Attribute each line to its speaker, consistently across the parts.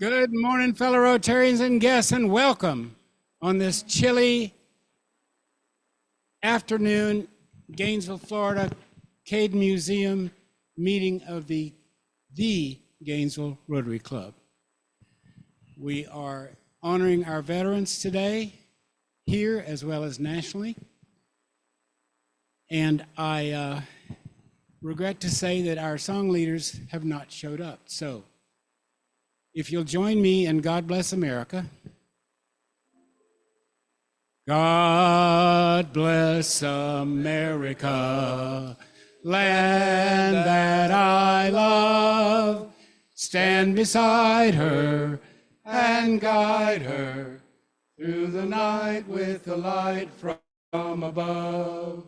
Speaker 1: Good morning, fellow Rotarians and guests, and welcome on this chilly afternoon, Gainesville, Florida, Cade Museum meeting of the Gainesville Rotary Club. We are honoring our veterans today, here as well as nationally. And I regret to say that our song leaders have not showed up. So if you'll join me in God Bless America. God bless America, land that I love. Stand beside her and guide her through the night with the light from above.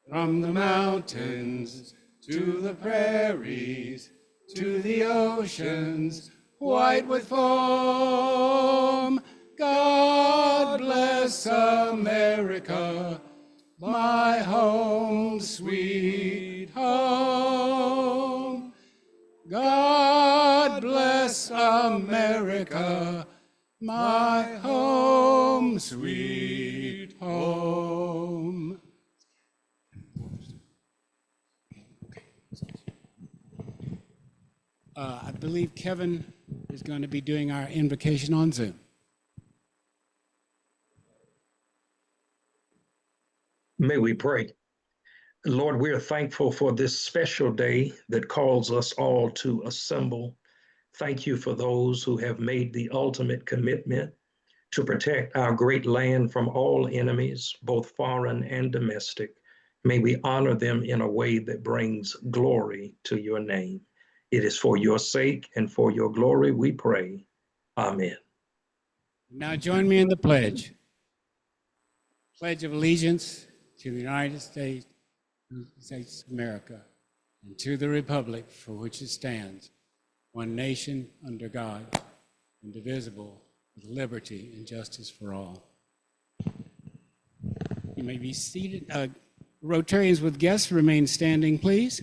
Speaker 1: From the mountains to the prairies, to the oceans, white with foam. God bless America, my home, sweet home. God bless America, my home, sweet home. I believe Kevin is going to be doing our invocation on Zoom.
Speaker 2: May we pray. Lord, we are thankful for this special day that calls us all to assemble. Thank you for those who have made the ultimate commitment to protect our great land from all enemies, both foreign and domestic. May we honor them in a way that brings glory to your name. It is for your sake and for your glory we pray. Amen. Now
Speaker 1: join me in the pledge. Pledge of allegiance to the United States of America and to the republic for which it stands, one nation under God, indivisible, with liberty and justice for all. You may be seated. Rotarians with guests remain standing, please.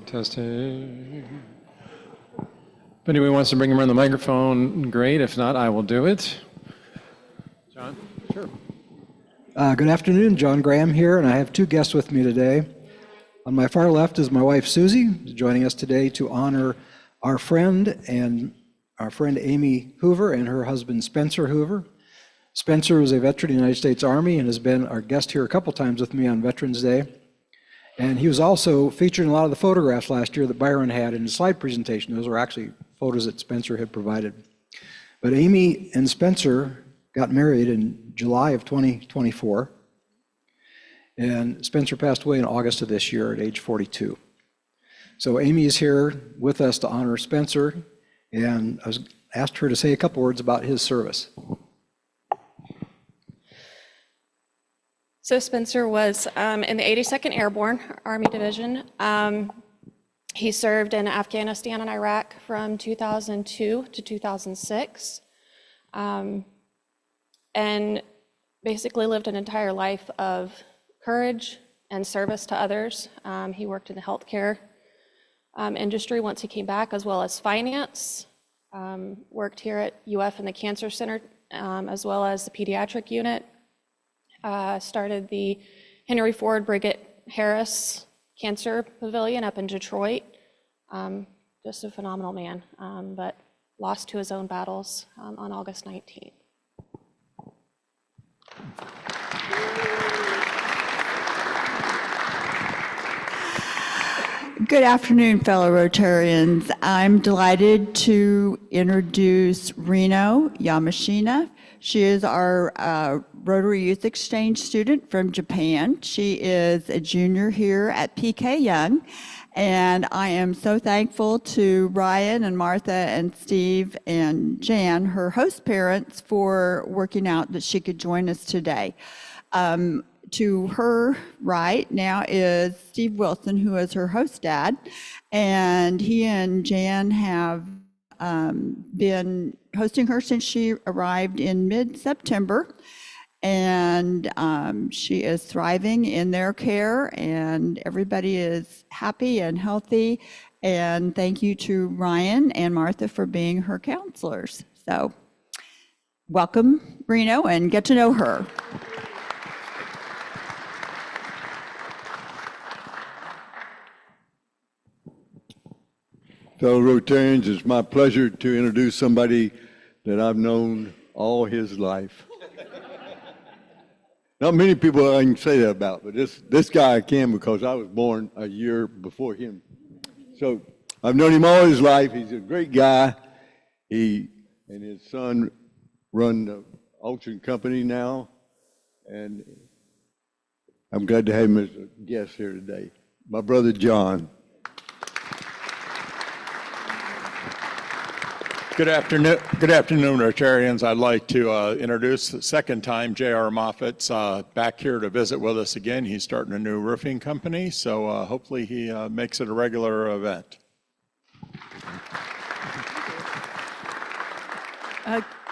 Speaker 3: Testing. If anyone wants to bring around the microphone, great. If not, I will do it. John? Sure.
Speaker 4: Good afternoon, John Graham here, and I have two guests with me today. On my far left is my wife, Susie, joining us today to honor our friend Amy Hoover and her husband, Spencer Hoover. Spencer was a veteran of the United States Army and has been our guest here a couple times with me on Veterans Day. And he was also featured in a lot of the photographs last year that Byron had in his slide presentation. Those were actually photos that Spencer had provided. But Amy and Spencer got married in July of 2024. And Spencer passed away in August of this year at age 42. So Amy is here with us to honor Spencer, and I asked her to say a couple words about his service.
Speaker 5: So Spencer was in the 82nd Airborne Army Division. He served in Afghanistan and Iraq from 2002 to 2006, and basically lived an entire life of courage and service to others. He worked in the healthcare industry once he came back, as well as finance. Worked here at UF in the Cancer Center, as well as the pediatric unit. Started the Henry Ford Brigitte Harris Cancer Pavilion up in Detroit. Just a phenomenal man, but lost to his own battles on August 19th.
Speaker 6: Good afternoon, fellow Rotarians. I'm delighted to introduce Reno Yamashina. She is our Rotary Youth Exchange student from Japan. She is a junior here at PK Young, and I am so thankful to Ryan and Martha and Steve and Jan, her host parents, for working out that she could join us today. To her right now is Steve Wilson, who is her host dad, and he and Jan have been hosting her since she arrived in mid-September. and she is thriving in their care, and everybody is happy and healthy. And thank you to Ryan and Martha for being her counselors. So welcome, Reno, and get to know her.
Speaker 7: Fellow Rotarians, it's my pleasure to introduce somebody that I've known all his life. Not many people I can say that about, but this guy I can because I was born a year before him. So I've known him all his life. He's a great guy. He and his son run the auction company now, and I'm glad to have him as a guest here today. My brother John.
Speaker 8: Good afternoon, Rotarians. I'd like to introduce the second time J.R. Moffat's back here to visit with us again. He's starting a new roofing company, so hopefully he makes it a regular event.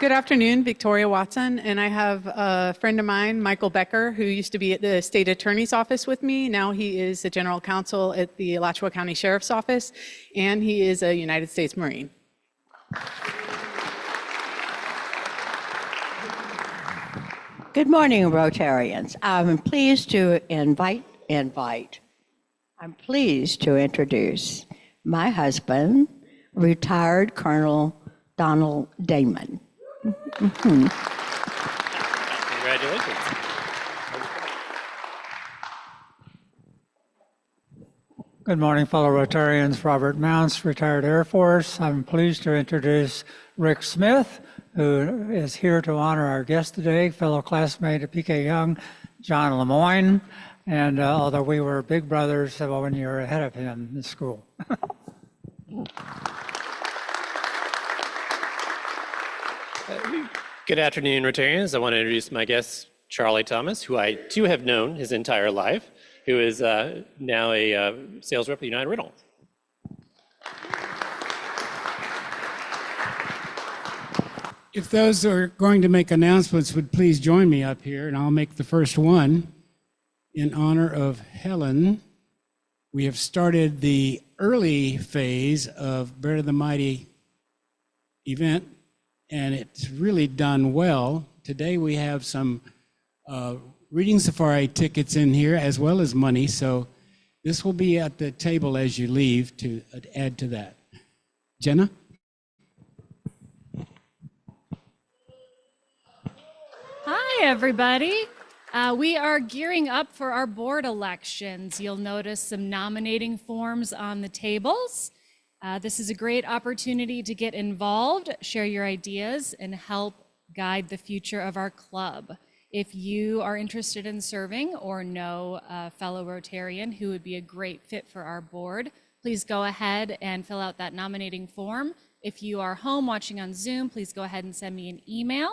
Speaker 9: Good afternoon, Victoria Watson, and I have a friend of mine, Michael Becker, who used to be at the state attorney's office with me. Now he is the general counsel at the Alachua County Sheriff's Office, and he is a United States Marine.
Speaker 10: Good morning, Rotarians. I'm pleased to introduce my husband, retired Colonel Donald Damon.
Speaker 11: Congratulations.
Speaker 12: Good morning, fellow Rotarians. Robert Mounts, retired Air Force. I'm pleased to introduce Rick Smith, who is here to honor our guest today, fellow classmate at PK Young, John LeMoyne. And although we were big brothers, 1 year ahead of him in school.
Speaker 11: Good afternoon, Rotarians. I want to introduce my guest, Charlie Thomas, who I too have known his entire life, who is now a sales rep at United Rentals.
Speaker 1: If those who are going to make announcements would please join me up here, and I'll make the first one. In honor of Helen, we have started the early phase of Bear the Mighty event, and it's really done well. Today we have some reading safari tickets in here as well as money, so this will be at the table as you leave to add to that. Jenna?
Speaker 13: Hi, everybody. We are gearing up for our board elections. You'll notice some nominating forms on the tables. This is a great opportunity to get involved, share your ideas, and help guide the future of our club. If you are interested in serving or know a fellow Rotarian who would be a great fit for our board, please go ahead and fill out that nominating form. If you are home watching on Zoom, please go ahead and send me an email.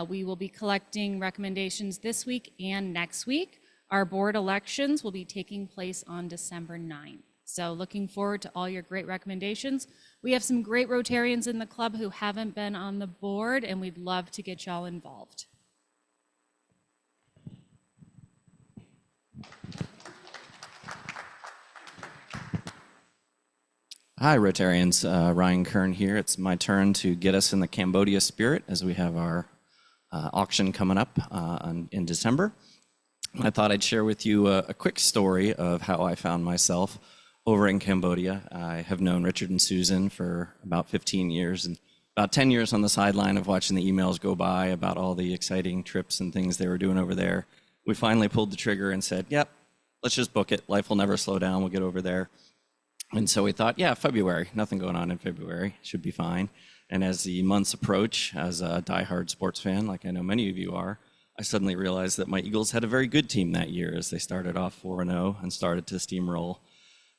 Speaker 13: We will be collecting recommendations this week and next week. Our board elections will be taking place on December 9th. So looking forward to all your great recommendations. We have some great Rotarians in the club who haven't been on the board, and we'd love to get y'all involved.
Speaker 14: Hi, Rotarians. Ryan Kern here. It's my turn to get us in the Cambodia spirit as we have our auction coming up in December. I thought I'd share with you a quick story of how I found myself over in Cambodia. I have known Richard and Susan for about 15 years and about 10 years on the sideline of watching the emails go by about all the exciting trips and things they were doing over there. We finally pulled the trigger and said, yep, let's just book it. Life will never slow down. We'll get over there. And so we thought, yeah, February, nothing going on in February, should be fine. And as the months approach, as a diehard sports fan, like I know many of you are, I suddenly realized that my Eagles had a very good team that year as they started off 4-0 and started to steamroll.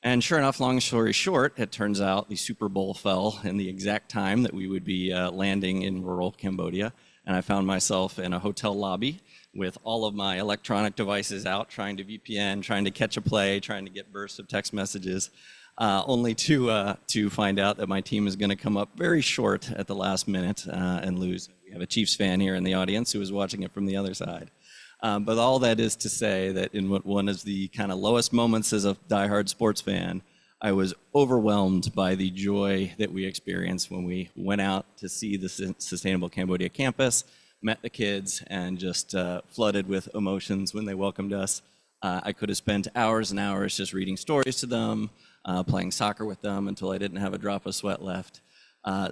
Speaker 14: And sure enough, long story short, it turns out the Super Bowl fell in the exact time that we would be landing in rural Cambodia. and I found myself in a hotel lobby with all of my electronic devices out, trying to VPN, trying to catch a play, trying to get bursts of text messages, only to find out that my team is going to come up very short at the last minute and lose. We have a Chiefs fan here in the audience who is watching it from the other side. But all that is to say that in one of the kind of lowest moments as a diehard sports fan, I was overwhelmed by the joy that we experienced when we went out to see the Sustainable Cambodia campus, met the kids, and just flooded with emotions when they welcomed us. I could have spent hours and hours just reading stories to them, playing soccer with them until I didn't have a drop of sweat left.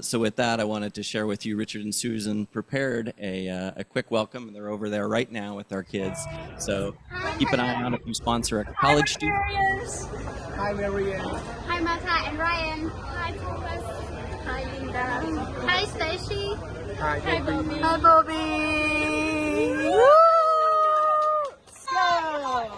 Speaker 14: So with that, I wanted to share with you, Richard and Susan prepared a quick welcome, and they're over there right now with our kids. So keep an eye out if you sponsor a college student.
Speaker 15: Hi, Marianne. Hi, Martha and Ryan. Hi, Thomas. Hi, Linda. Hi, Stacy. Hi, Bobby. Hi, Bobby. Woo! So.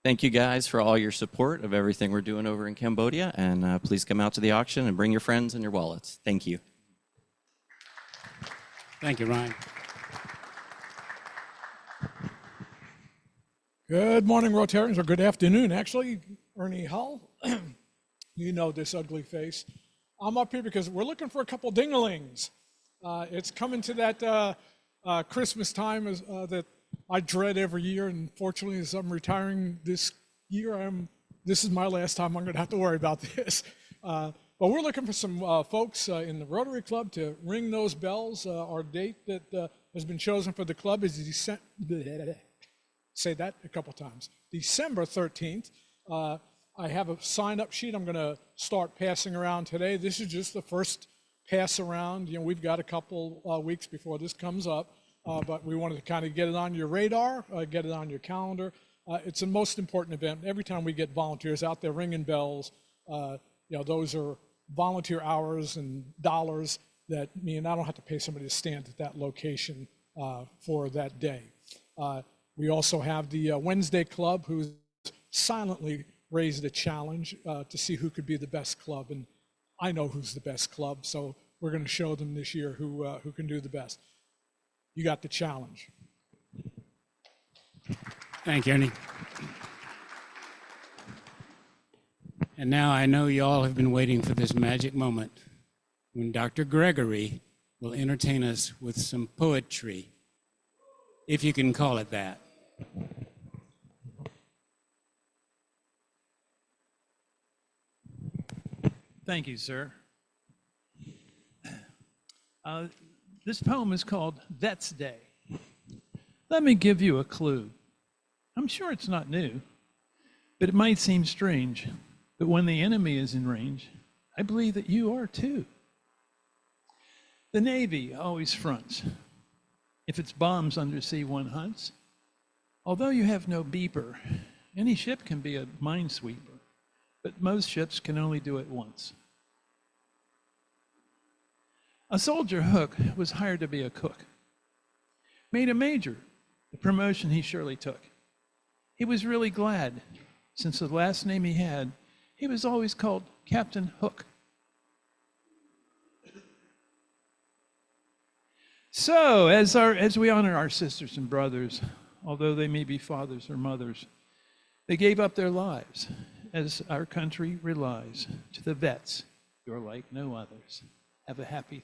Speaker 14: Thank you guys for all your support of everything we're doing over in Cambodia, and please come out to the auction and bring your friends and your wallets. Thank you.
Speaker 1: Thank you, Ryan.
Speaker 16: Good morning, Rotarians, or good afternoon, actually. Ernie Hull, you know this ugly face. I'm up here because we're looking for a couple dinglings. It's coming to that Christmas time that I dread every year, and fortunately, as I'm retiring this year, this is my last time I'm going to have to worry about this. But we're looking for some folks in the Rotary Club to ring those bells. Our date that has been chosen for the club is say that a couple times. December 13th. I have a sign-up sheet I'm going to start passing around today. This is just the first pass around. You know, we've got a couple weeks before this comes up. But we wanted to kind of get it on your radar, get it on your calendar. It's the most important event. Every time we get volunteers out there ringing bells, you know, those are volunteer hours and dollars that mean I don't have to pay somebody to stand at that location for that day. We also have the Wednesday Club, who's silently raised a challenge to see who could be the best club. And I know who's the best club, so we're going to show them this year who can do the best. You got the challenge.
Speaker 1: Thank you, Ernie. And now I know you all have been waiting for this magic moment when Dr. Gregory will entertain us with some poetry, if you can call it that.
Speaker 17: Thank you, sir. This poem is called Vets Day. Let me give you a clue. I'm sure it's not new, but it might seem strange. But when the enemy is in range, I believe that you are too. The Navy always fronts. If it's bombs undersea one hunts, although you have no beeper, any ship can be a minesweeper, but most ships can only do it once. A soldier Hook was hired to be a cook. Made a major, the promotion he surely took. He was really glad, since the last name he had, he was always called Captain Hook. So, as we honor our sisters and brothers, although they may be fathers or mothers, they gave up their lives as our country relies to the vets who are like no others. Have a happy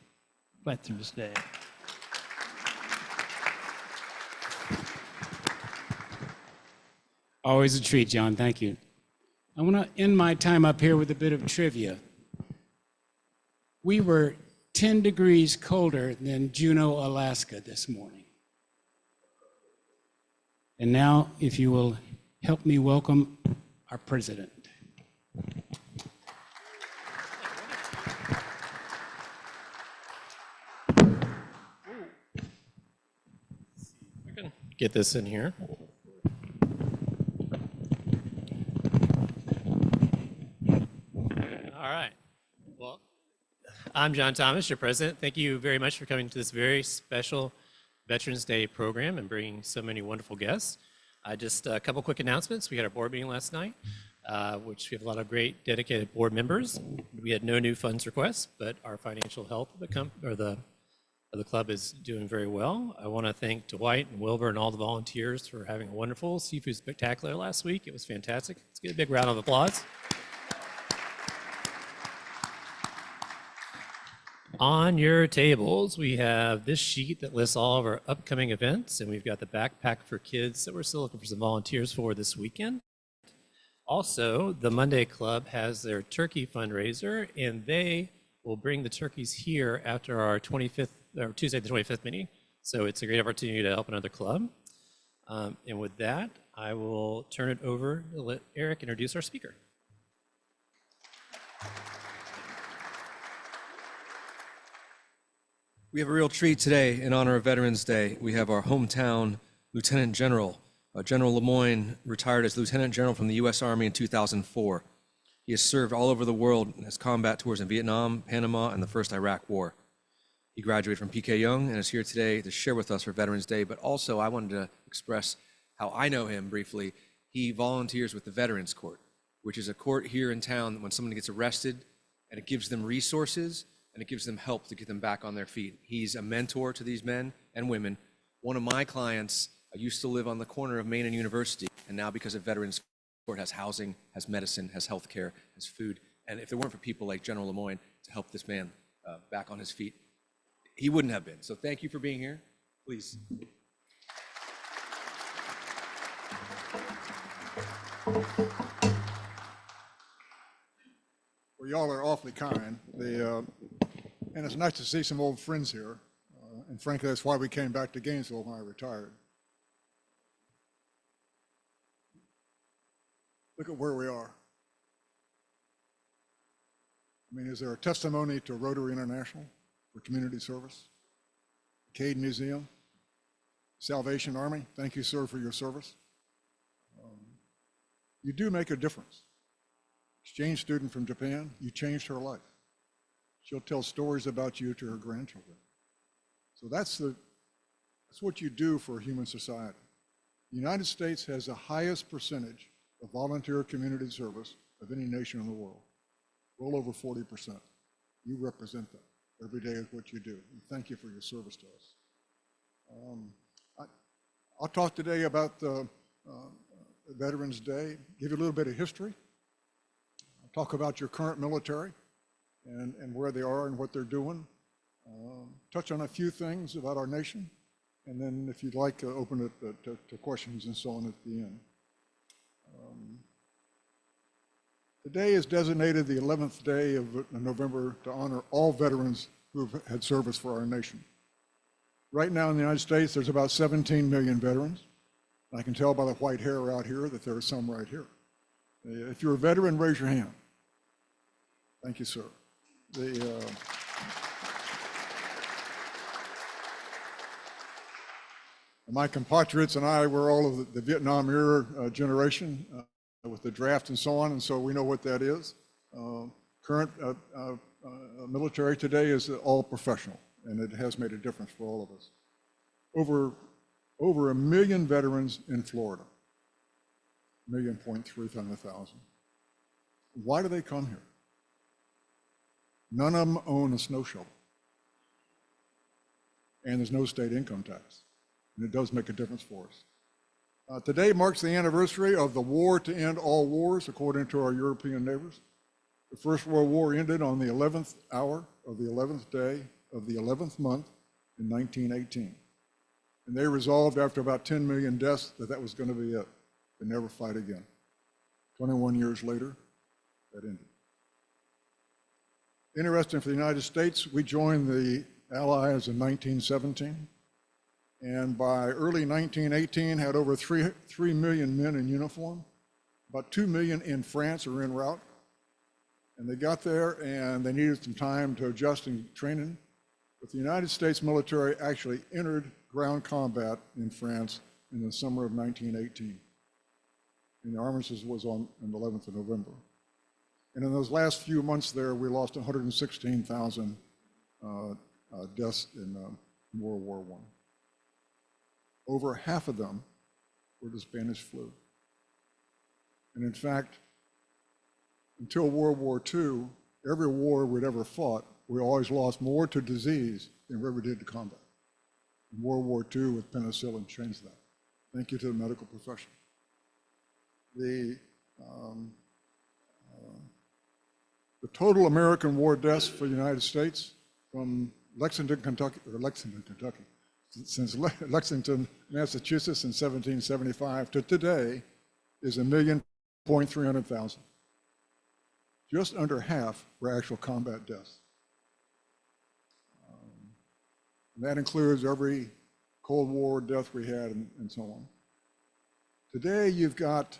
Speaker 17: Veterans Day.
Speaker 1: Always a treat, John. Thank you. I want to end my time up here with a bit of trivia. We were 10 degrees colder than Juneau, Alaska this morning. And now, if you will help me welcome our president.
Speaker 11: Get this in here. All right. Well, I'm John Thomas, your president. Thank you very much for coming to this very special Veterans Day program and bringing so many wonderful guests. Just a couple quick announcements. We had our board meeting last night, which we have a lot of great dedicated board members. We had no new funds requests, but our financial health of the club is doing very well. I want to thank Dwight and Wilbur and all the volunteers for having a wonderful seafood spectacular last week. It was fantastic. Let's get a big round of applause. On your tables, we have this sheet that lists all of our upcoming events, and we've got the backpack for kids that we're still looking for some volunteers for this weekend. Also, the Monday Club has their turkey fundraiser, and they will bring the turkeys here after our Tuesday the 25th meeting. So it's a great opportunity to help another club. And with that, I will turn it over to let Eric introduce our speaker.
Speaker 18: We have a real treat today in honor of Veterans Day. We have our hometown Lieutenant General, General LeMoyne, retired as Lieutenant General from the U.S. Army in 2004. He has served all over the world and has combat tours in Vietnam, Panama, and the First Iraq War. He graduated from PK Young and is here today to share with us for Veterans Day, but also I wanted to express how I know him briefly. He volunteers with the Veterans Court, which is a court here in town when someone gets arrested, and it gives them resources and it gives them help to get them back on their feet. He's a mentor to these men and women. One of my clients used to live on the corner of Main and University, and now because of Veterans Court has housing, has medicine, has health care, has food. And if it weren't for people like General LeMoyne to help this man back on his feet, he wouldn't have been. So thank you for being here. Please.
Speaker 19: Well, y'all are awfully kind. And it's nice to see some old friends here. And frankly, that's why we came back to Gainesville when I retired. Look at where we are. I mean, is there a testimony to Rotary International for community service? Cade Museum, Salvation Army, thank you, sir, for your service. You do make a difference. Exchange student from Japan, you changed her life. She'll tell stories about you to her grandchildren. So that's what you do for a human society. The United States has the highest percentage of volunteer community service of any nation in the world, well over 40%. You represent that. Every day is what you do. And thank you for your service to us. I'll talk today about Veterans Day, give you a little bit of history. I'll talk about your current military and where they are and what they're doing. Touch on a few things about our nation. And then if you'd like, open it to questions and so on at the end. Today is designated the 11th day of November to honor all veterans who have had service for our nation. Right now in the United States, there's about 17 million veterans. I can tell by the white hair out here that there are some right here. If you're a veteran, raise your hand. Thank you, sir. My compatriots and I were all of the Vietnam era generation with the draft and so on, and so we know what that is. Current military today is all professional, and it has made a difference for all of us. Over 1 million veterans in Florida, 1,300,000. Why do they come here? None of them own a snow shovel, and there's no state income tax, and it does make a difference for us. Today marks the anniversary of the war to end all wars, according to our European neighbors. The First World War ended on the 11th hour of the 11th day of the 11th month in 1918. And they resolved after about 10 million deaths that was going to be it. They never fight again. 21 years later, that ended. Interesting for the United States, we joined the Allies in 1917, and by early 1918 had over 3 million men in uniform, about 2 million in France or en route. And they got there and they needed some time to adjust and training. But the United States military actually entered ground combat in France in the summer of 1918. And the armistice was on the 11th of November. And in those last few months there, we lost 116,000 deaths in World War I. Over half of them were the Spanish flu. And in fact, until World War II, every war we'd ever fought, we always lost more to disease than we ever did to combat. And World War II with penicillin changed that. Thank you to the medical profession. The total American war deaths for the United States from Lexington, Kentucky, since Lexington, Massachusetts in 1775 to today is 1,300,000. Just under half were actual combat deaths. And that includes every Cold War death we had and so on. Today you've got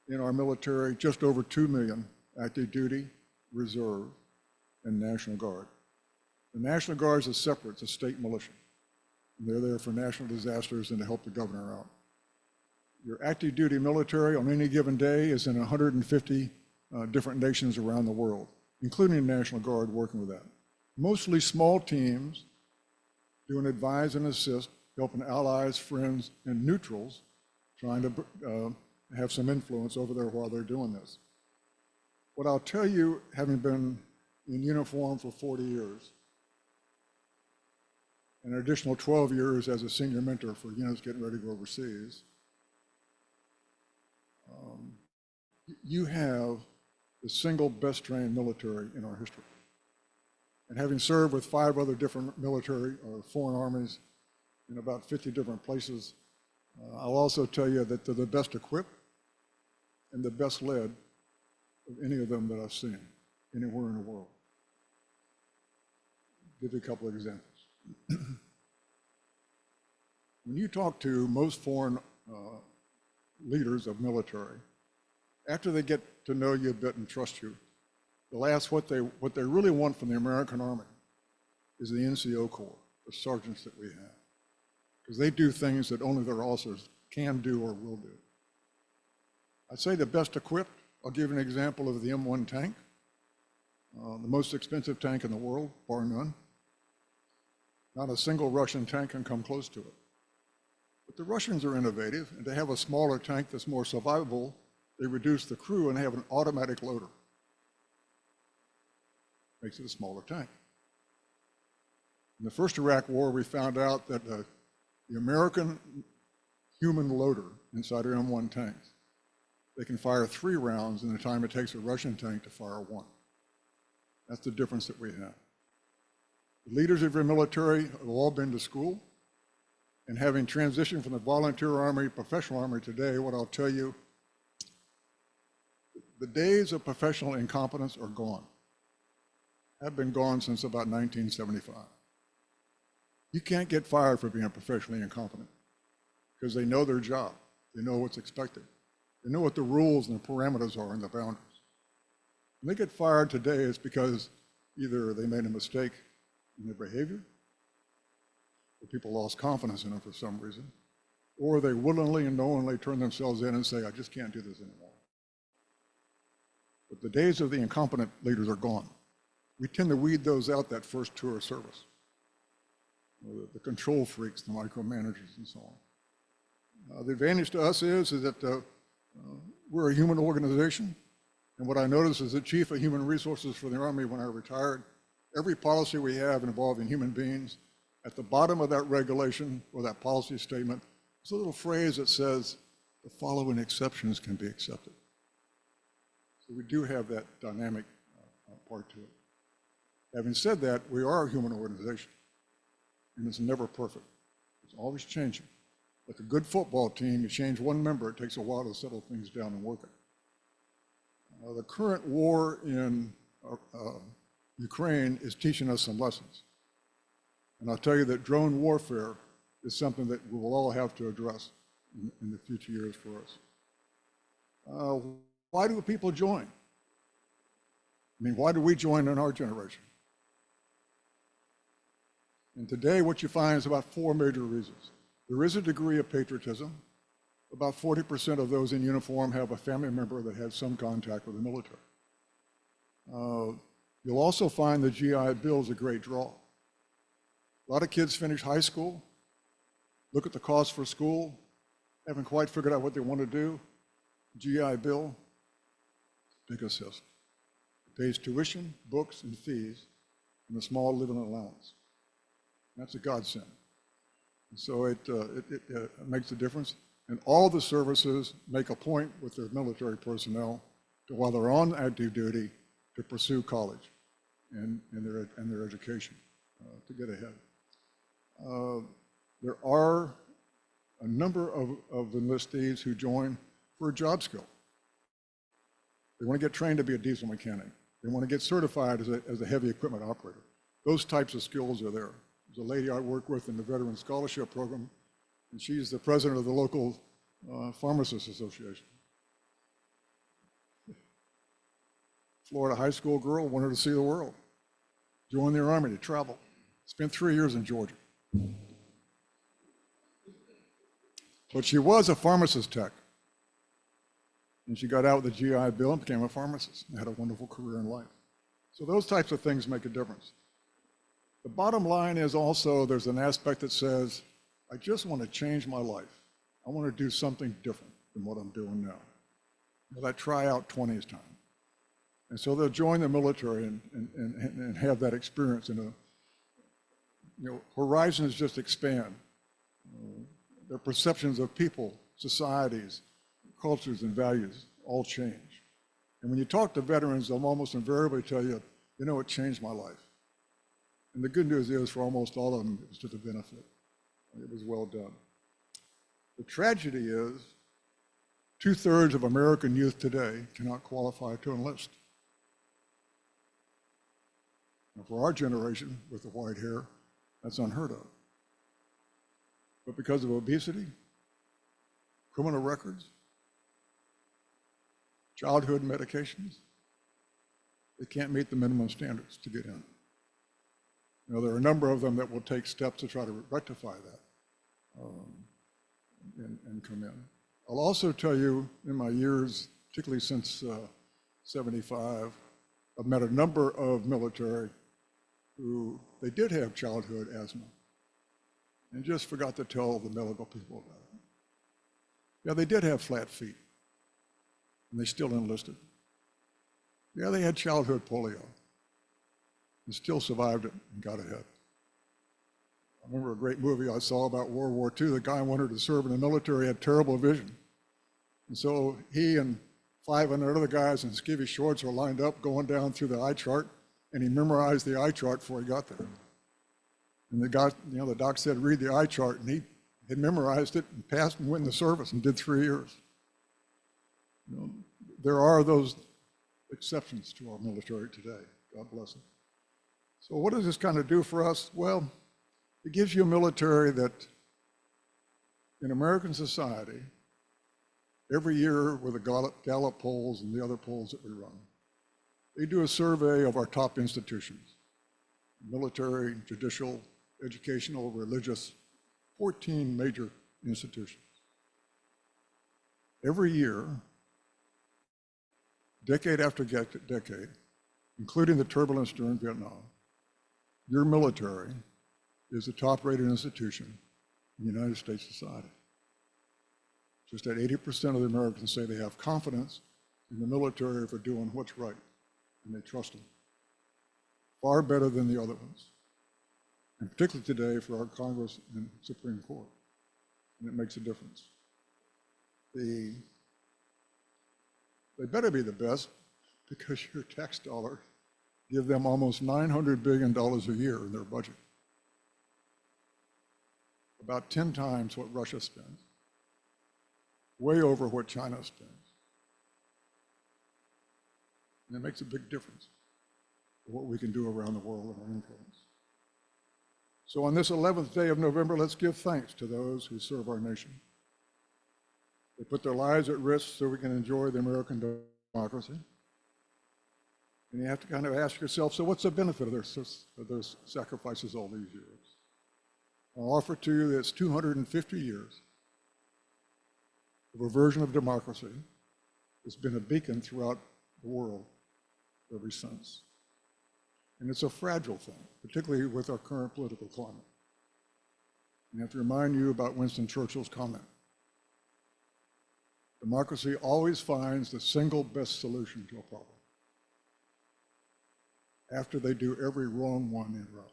Speaker 19: in our military just over 2 million active duty, reserve, and National Guard. The National Guard is separate, it's a state militia. And they're there for national disasters and to help the governor out. Your active duty military on any given day is in 150 different nations around the world, including the National Guard working with that. Mostly small teams doing advise and assist, helping allies, friends, and neutrals trying to have some influence over there while they're doing this. What I'll tell you, having been in uniform for 40 years, and an additional 12 years as a senior mentor for units getting ready to go overseas, you have the single best trained military in our history. And having served with 5 other different military or foreign armies in about 50 different places, I'll also tell you that they're the best equipped and the best led of any of them that I've seen anywhere in the world. Give you a couple of examples. When you talk to most foreign leaders of military, after they get to know you a bit and trust you, they'll ask what they really want from the American Army is the NCO Corps, the sergeants that we have. Because they do things that only their officers can do or will do. I'd say the best equipped, I'll give you an example of the M1 tank, the most expensive tank in the world, bar none. Not a single Russian tank can come close to it. But the Russians are innovative, and they have a smaller tank that's more survivable. They reduce the crew and have an automatic loader. Makes it a smaller tank. In the first Iraq War, we found out that the American human loader inside our M1 tanks, they can fire 3 rounds in the time it takes a Russian tank to fire 1. That's the difference that we have. The leaders of your military have all been to school, and having transitioned from the volunteer army, professional army today, what I'll tell you, the days of professional incompetence are gone. Have been gone since about 1975. You can't get fired for being professionally incompetent because they know their job. They know what's expected. They know what the rules and the parameters are and the boundaries. When they get fired today, it's because either they made a mistake in their behavior, or people lost confidence in them for some reason, or they willingly and knowingly turn themselves in and say, I just can't do this anymore. But the days of the incompetent leaders are gone. We tend to weed those out that first tour of service. The control freaks, the micromanagers, and so on. The advantage to us is that we're a human organization. And what I noticed as the chief of human resources for the Army when I retired, every policy we have involving human beings, at the bottom of that regulation or that policy statement, there's a little phrase that says, the following exceptions can be accepted. So we do have that dynamic part to it. Having said that, we are a human organization, and it's never perfect. It's always changing. Like a good football team, you change one member, it takes a while to settle things down and work it. The current war in Ukraine is teaching us some lessons. And I'll tell you that drone warfare is something that we will all have to address in the future years for us. Why do people join? I mean, why do we join in our generation? And today what you find is about 4 major reasons. There is a degree of patriotism. About 40% of those in uniform have a family member that had some contact with the military. You'll also find the GI Bill is a great draw. A lot of kids finish high school, look at the cost for school, haven't quite figured out what they want to do. GI Bill, big assist. It pays tuition, books, and fees, and a small living allowance. That's a godsend. And so it makes a difference. And all the services make a point with their military personnel to, while they're on active duty, to pursue college and their education to get ahead. There are a number of enlistees who join for a job skill. They want to get trained to be a diesel mechanic. They want to get certified as a heavy equipment operator. Those types of skills are there. There's a lady I work with in the Veteran Scholarship Program, and she's the president of the local Pharmacists Association. Florida high school girl wanted to see the world. Joined the Army to travel. Spent 3 years in Georgia. But she was a pharmacist tech. And she got out with the GI Bill and became a pharmacist and had a wonderful career in life. So those types of things make a difference. The bottom line is also there's an aspect that says, I just want to change my life. I want to do something different than what I'm doing now. That tryout 20s time. And so they'll join the military and have that experience. And horizons just expand. Their perceptions of people, societies, cultures, and values all change. And when you talk to veterans, they'll almost invariably tell you, you know, it changed my life. And the good news is for almost all of them, it was to the benefit. It was well done. The tragedy is 2/3 of American youth today cannot qualify to enlist. Now, for our generation with the white hair, that's unheard of. But because of obesity, criminal records, childhood medications, they can't meet the minimum standards to get in. You know, there are a number of them that will take steps to try to rectify that and come in. I'll also tell you, in my years, particularly since 75, I've met a number of military who, they did have childhood asthma and just forgot to tell the medical people about it. Yeah, they did have flat feet, and they still enlisted. Yeah, they had childhood polio, and still survived it and got ahead. I remember a great movie I saw about World War II. The guy wanted to serve in the military, had terrible vision. And so he and 500 other guys in skivvy shorts were lined up going down through the eye chart, and he memorized the eye chart before he got there. And the guy, you know, the doc said, read the eye chart, and he had memorized it and passed and went in the service and did 3 years. You know, there are those exceptions to our military today. God bless them. So what does this kind of do for us? Well, it gives you a military that in American society, every year with the Gallup polls and the other polls that we run, they do a survey of our top institutions, military, judicial, educational, religious, 14 major institutions. Every year, decade after decade, including the turbulence during Vietnam, your military is the top-rated institution in the United States society. Just that 80% of the Americans say they have confidence in the military for doing what's right, and they trust them. Far better than the other ones, and particularly today for our Congress and Supreme Court, and it makes a difference. They better be the best, because your tax dollar give them almost $900 billion a year in their budget. About 10 times what Russia spends, way over what China spends. And it makes a big difference for what we can do around the world and our influence. So on this 11th day of November, let's give thanks to those who serve our nation. They put their lives at risk so we can enjoy the American democracy. And you have to kind of ask yourself, so what's the benefit of their sacrifices all these years? I'll offer to you that it's 250 years of a version of democracy that's been a beacon throughout the world ever since. And it's a fragile thing, particularly with our current political climate. And I have to remind you about Winston Churchill's comment. Democracy always finds the single best solution to a problem after they do every wrong one in a row.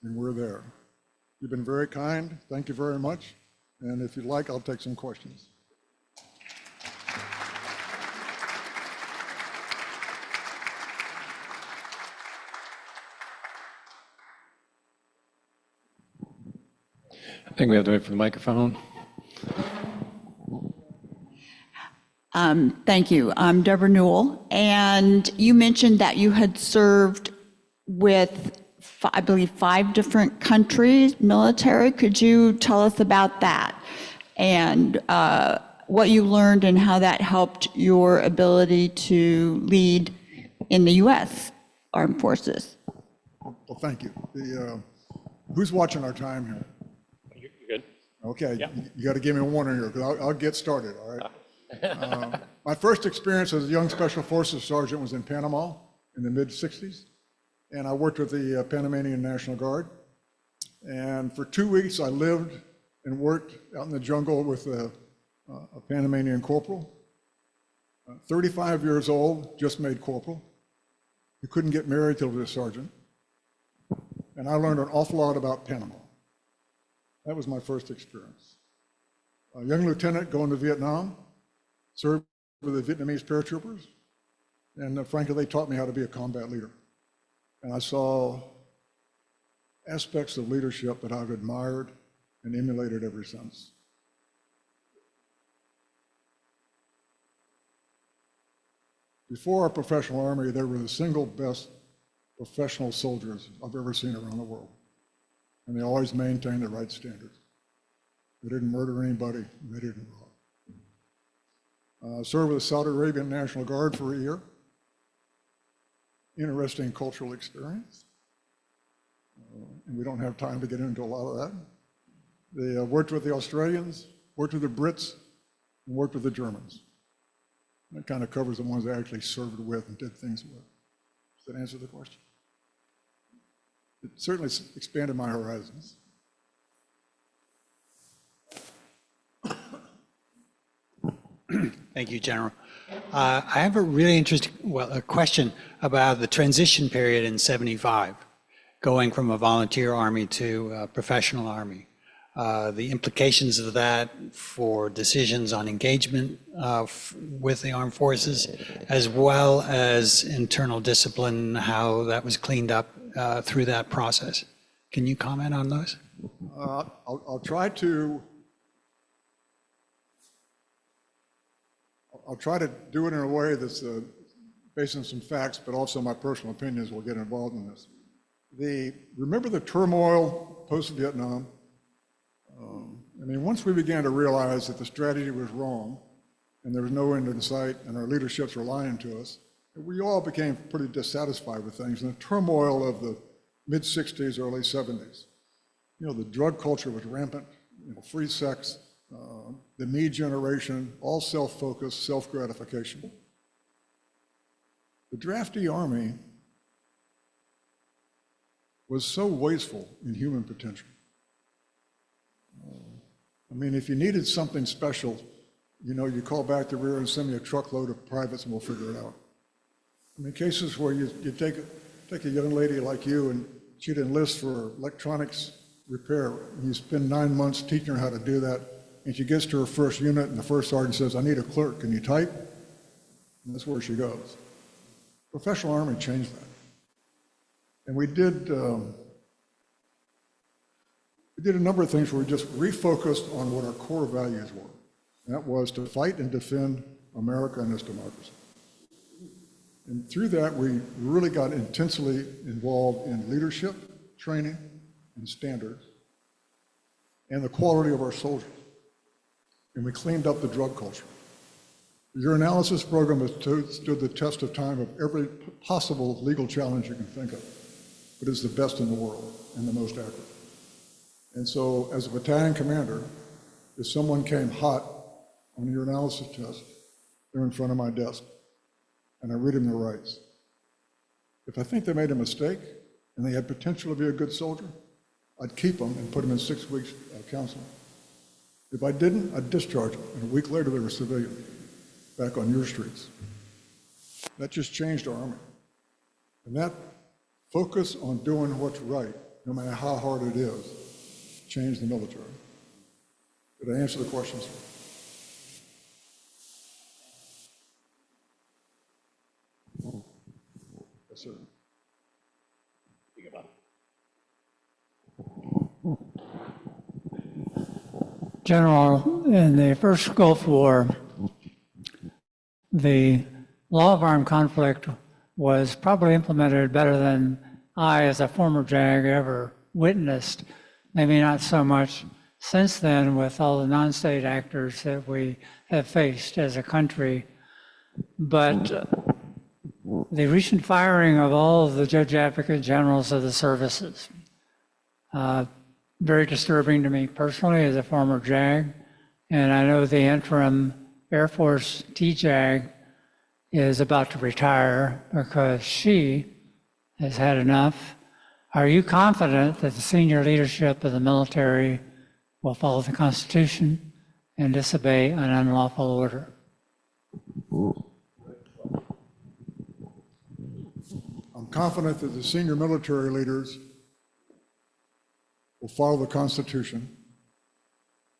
Speaker 19: And we're there. You've been very kind. Thank you very much. And if you'd like, I'll take some questions.
Speaker 3: I think we have to wait for the microphone.
Speaker 6: Thank you. I'm Deborah Newell, and you mentioned that you had served with, I believe, 5 different countries, military. Could you tell us about that and what you learned and how that helped your ability to lead in the U.S. Armed Forces?
Speaker 19: Well, thank you. Who's watching our time here?
Speaker 3: You're good.
Speaker 19: Okay,
Speaker 3: Yep.
Speaker 19: you got to give me a warning here, because I'll get started, all right? My first experience as a young Special Forces sergeant was in Panama in the mid-'60s, and I worked with the Panamanian National Guard. And for 2 weeks, I lived and worked out in the jungle with a Panamanian corporal, 35 years old, just made corporal. He couldn't get married till he was a sergeant. And I learned an awful lot about Panama. That was my first experience. A young lieutenant going to Vietnam, served with the Vietnamese paratroopers, and frankly, they taught me how to be a combat leader. And I saw aspects of leadership that I've admired and emulated ever since. Before our professional army, they were the single best professional soldiers I've ever seen around the world. And they always maintained the right standards. They didn't murder anybody, they didn't rob. Served with the Saudi Arabian National Guard for a year. Interesting cultural experience. And we don't have time to get into a lot of that. They worked with the Australians, worked with the Brits, and worked with the Germans. That kind of covers the ones I actually served with and did things with. Does that answer the question? It certainly expanded my horizons.
Speaker 20: Thank you, General. I have a really interesting, a question about the transition period in '75, going from a volunteer army to a professional army. The implications of that for decisions on engagement with the armed forces, as well as internal discipline, how that was cleaned up through that process. Can you comment on those?
Speaker 19: I'll try to do it in a way that's based on some facts, but also my personal opinions will get involved in this. Remember the turmoil post-Vietnam? I mean, once we began to realize that the strategy was wrong and there was no end in sight and our leaderships were lying to us, we all became pretty dissatisfied with things. And the turmoil of the mid-'60s, early '70s, you know, the drug culture was rampant, you know, free sex, the me generation, all self-focused, self-gratification. The draftee army was so wasteful in human potential. I mean, if you needed something special, you know, you call back the rear and send me a truckload of privates and we'll figure it out. I mean, cases where you take a young lady like you and she'd enlist for electronics repair, and you spend 9 months teaching her how to do that, and she gets to her first unit and the first sergeant says, "I need a clerk, can you type?" And that's where she goes. Professional Army changed that. And we did a number of things where we just refocused on what our core values were. And that was to fight and defend America and its democracy. And through that, we really got intensely involved in leadership, training, and standards, and the quality of our soldiers. And we cleaned up the drug culture. Your analysis program has stood the test of time of every possible legal challenge you can think of, but it's the best in the world and the most accurate. And so as a battalion commander, if someone came hot on your analysis test, they're in front of my desk, and I read them their rights. If I think they made a mistake and they had potential to be a good soldier, I'd keep them and put them in 6 weeks counseling. If I didn't, I'd discharge them, and a week later they were civilian, back on your streets. That just changed our Army. And that focus on doing what's right, no matter how hard it is, changed the military. Did I answer the questions? Yes, sir.
Speaker 12: General, in the first Gulf War, the law of armed conflict was probably implemented better than I, as a former JAG, ever witnessed. Maybe not so much since then with all the non-state actors that we have faced as a country. But the recent firing of all of the judge advocate generals of the services, very disturbing to me personally as a former JAG. And I know the interim Air Force TJAG is about to retire because she has had enough. Are you confident that the senior leadership of the military will follow the Constitution and disobey an unlawful order?
Speaker 19: I'm confident that the senior military leaders will follow the Constitution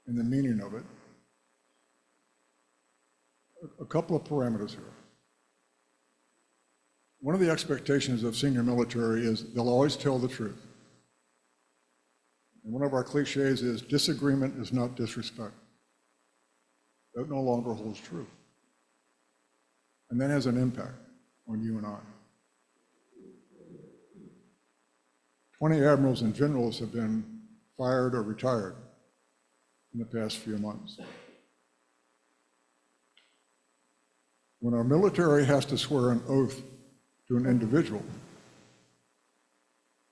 Speaker 19: and the meaning of it. A couple of parameters here. One of the expectations of senior military is they'll always tell the truth. And one of our cliches is disagreement is not disrespect. That no longer holds true. And that has an impact on you and I. 20 admirals and generals have been fired or retired in the past few months. When our military has to swear an oath to an individual,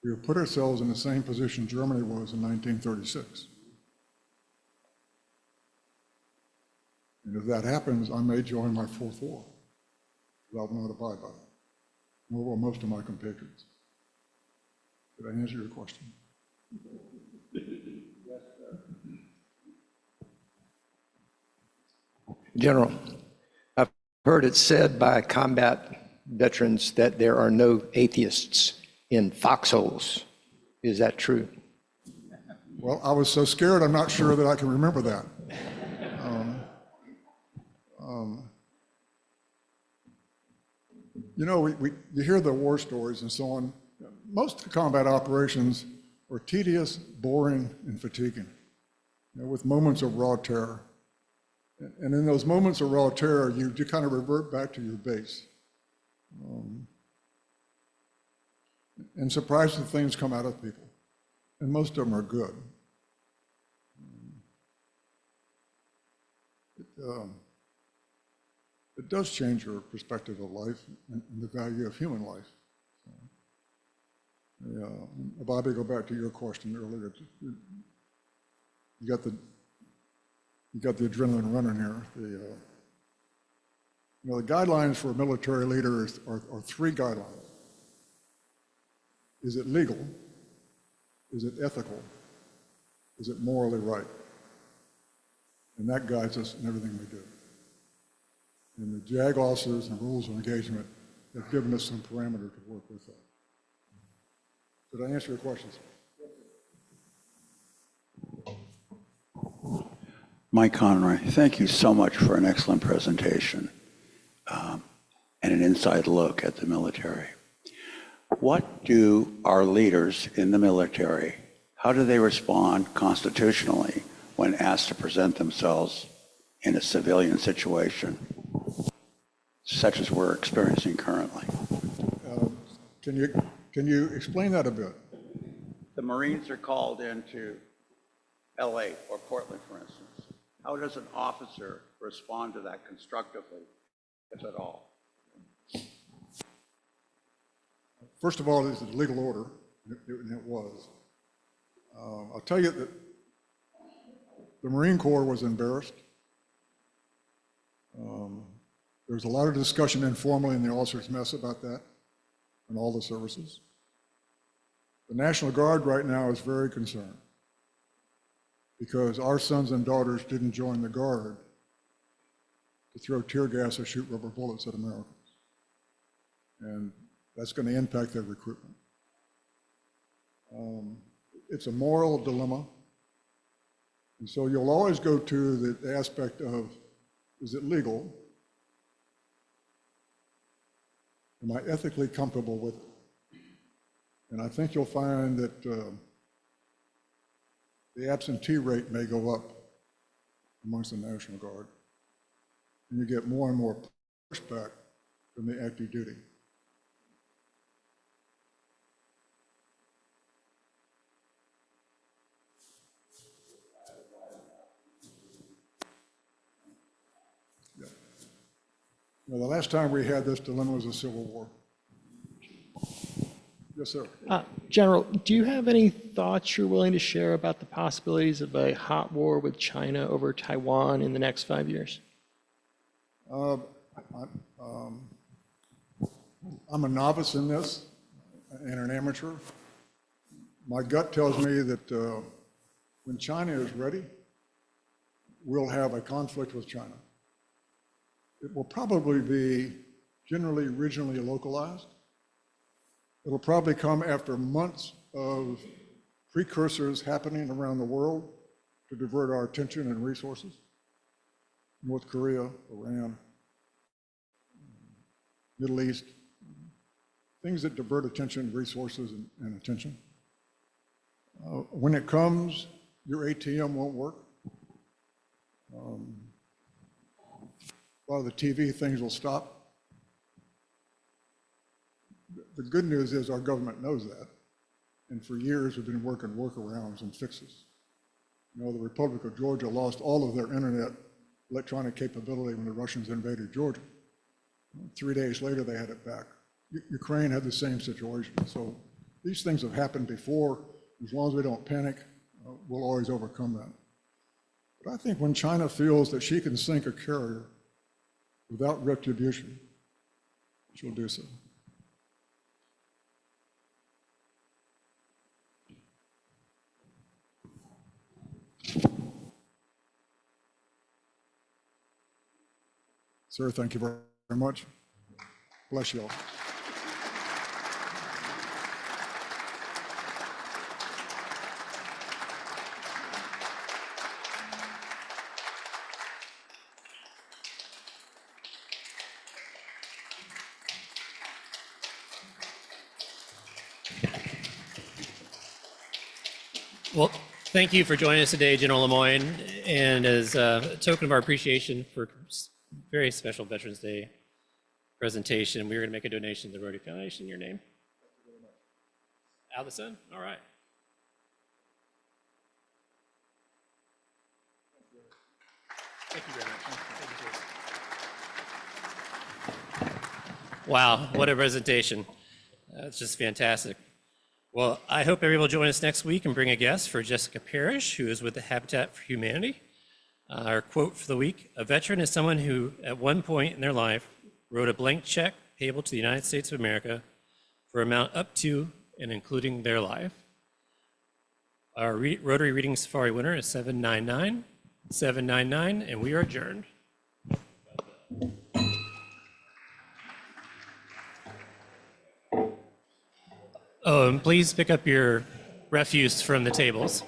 Speaker 19: we have put ourselves in the same position Germany was in 1936. And if that happens, I may join my fourth war, but I will not abide by it, nor will most of my compatriots. Did I answer your question?
Speaker 21: General, I've heard it said by combat veterans that there are no atheists in foxholes. Is that true?
Speaker 19: Well, I was so scared, I'm not sure that I can remember that. You know, you hear the war stories and so on. Most combat operations are tedious, boring, and fatiguing, you know, with moments of raw terror. And in those moments of raw terror, you kind of revert back to your base. And surprising things come out of people, and most of them are good. It does change your perspective of life and the value of human life. Bobby, go back to your question earlier. You got the adrenaline running here. You know, the guidelines for military leaders are three guidelines. Is it legal? Is it ethical? Is it morally right? And that guides us in everything we do. And the JAG officers and rules of engagement have given us some parameter to work with that. Did I answer your questions?
Speaker 22: Mike Conroy, thank you so much for an excellent presentation and an inside look at the military. What do our leaders in the military, how do they respond constitutionally when asked to present themselves in a civilian situation? such as we're experiencing currently?
Speaker 19: Can you explain that a bit?
Speaker 22: The Marines are called into LA or Portland, for instance. How does an officer respond to that constructively, if at all?
Speaker 19: First of all, it's a legal order, and it was. I'll tell you that the Marine Corps was embarrassed. There was a lot of discussion informally in the officers' mess about that and all the services. The National Guard right now is very concerned because our sons and daughters didn't join the Guard to throw tear gas or shoot rubber bullets at Americans. And that's going to impact their recruitment. It's a moral dilemma. And so you'll always go to the aspect of, is it legal? Am I ethically comfortable with it? And I think you'll find that the absentee rate may go up amongst the National Guard. And you get more and more pushback from the active duty. Well, the last time we had this dilemma was the Civil War. Yes, sir.
Speaker 2: General, do you have any thoughts you're willing to share about the possibilities of a hot war with China over Taiwan in the next 5 years?
Speaker 19: I'm a novice in this and an amateur. My gut tells me that when China is ready, we'll have a conflict with China. It will probably be generally regionally localized. It'll probably come after months of precursors happening around the world to divert our attention and resources. North Korea, Iran, Middle East, things that divert attention, resources, and attention. When it comes, your ATM won't work. A lot of the TV things will stop. The good news is our government knows that. And for years, we've been working workarounds and fixes. You know, the Republic of Georgia lost all of their internet electronic capability when the Russians invaded Georgia. 3 days later, they had it back. Ukraine had the same situation. So these things have happened before. As long as we don't panic, we'll always overcome that. But I think when China feels that she can sink a carrier without retribution, she'll do so. Sir, thank you very much. Bless you all.
Speaker 11: Well, thank you for joining us today, General LeMoyne. And as a token of our appreciation for very special Veterans Day presentation, we're going to make a donation to the Rotary Foundation in your name. Allison? All right. Thank you very much. Thank you. Wow, what a presentation. That's just fantastic. Well, I hope everyone will join us next week and bring a guest for Jessica Parrish, who is with the Habitat for Humanity. Our quote for the week: a veteran is someone who, at one point in their life, wrote a blank check payable to the United States of America for amount up to and including their life. Our Rotary Reading Safari winner is 799, and we are adjourned. Oh, and please pick up your refuse from the tables.